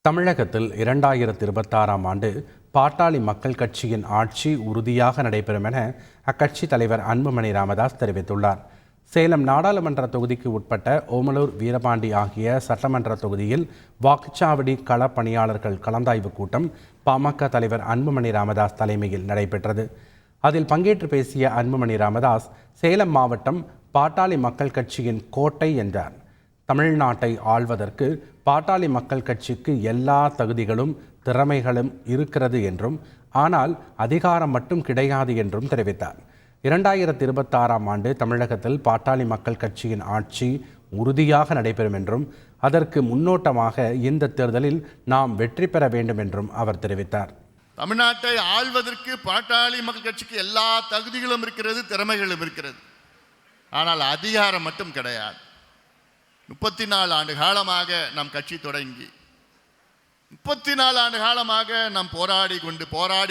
தமிழகத்தில் 2026ஆம் ஆண்டு பாட்டாளி மக்கள் கட்சியின் ஆட்சி உறுதியாக நடைபெறும் என அக்கட்சி தலைவர் அன்புமணி ராமதாஸ் தெரிவித்துள்ளார். சேலம் நாடாளுமன்ற தொகுதிக்கு உட்பட்ட ஓமலூர், வீரபாண்டி ஆகிய சட்டமன்ற தொகுதியில் வாக்குச்சாவடி கள பணியாளர்கள் கலந்தாய்வு கூட்டம் பாமக தலைவர் அன்புமணி ராமதாஸ் தலைமையில் நடைபெற்றது. அதில் பங்கேற்று பேசிய அன்புமணி ராமதாஸ், சேலம் மாவட்டம் பாட்டாளி மக்கள் கட்சியின் கோட்டை என்றார். தமிழ்நாட்டை ஆள்வதற்கு பாட்டாளி மக்கள் கட்சிக்கு எல்லா தகுதிகளும் திறமைகளும் இருக்கிறது என்றும், ஆனால் அதிகாரம் மட்டும் கிடையாது என்றும் தெரிவித்தார். 2026ஆம் ஆண்டு தமிழகத்தில் பாட்டாளி மக்கள் கட்சியின் ஆட்சி உறுதியாக நடைபெறும் என்றும், அதற்கு முன்னோட்டமாக இந்த தேர்தலில் நாம் வெற்றி பெற வேண்டும் என்றும் அவர் தெரிவித்தார். தமிழ்நாட்டை ஆள்வதற்கு பாட்டாளி மக்கள் கட்சிக்கு எல்லா தகுதிகளும் இருக்கிறது, திறமைகளும் இருக்கிறது, ஆனால் அதிகாரம் மட்டும் கிடையாது. 34 ஆண்டு காலமாக நம் கட்சி தொடங்கி 34 ஆண்டு காலமாக நாம்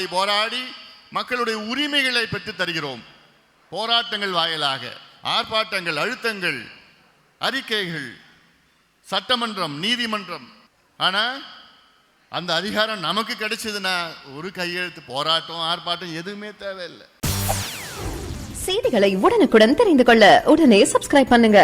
போராடி மக்களுடைய உரிமைகளை பெற்றுத் தருகிறோம். போராட்டங்கள் வாயிலாக, ஆர்ப்பாட்டங்கள், அழுத்தங்கள், அறிக்கைகள், சட்டமன்றம், நீதிமன்றம். ஆனால் அந்த அதிகாரம் நமக்கு கிடைச்சதுன்னா ஒரு கையெழுத்து, போராட்டம், ஆர்ப்பாட்டம் எதுவுமே தேவையில்லை. செய்திகளை உடனுக்குடன் தெரிந்து கொள்ள உடனே சப்ஸ்கிரைப் பண்ணுங்க.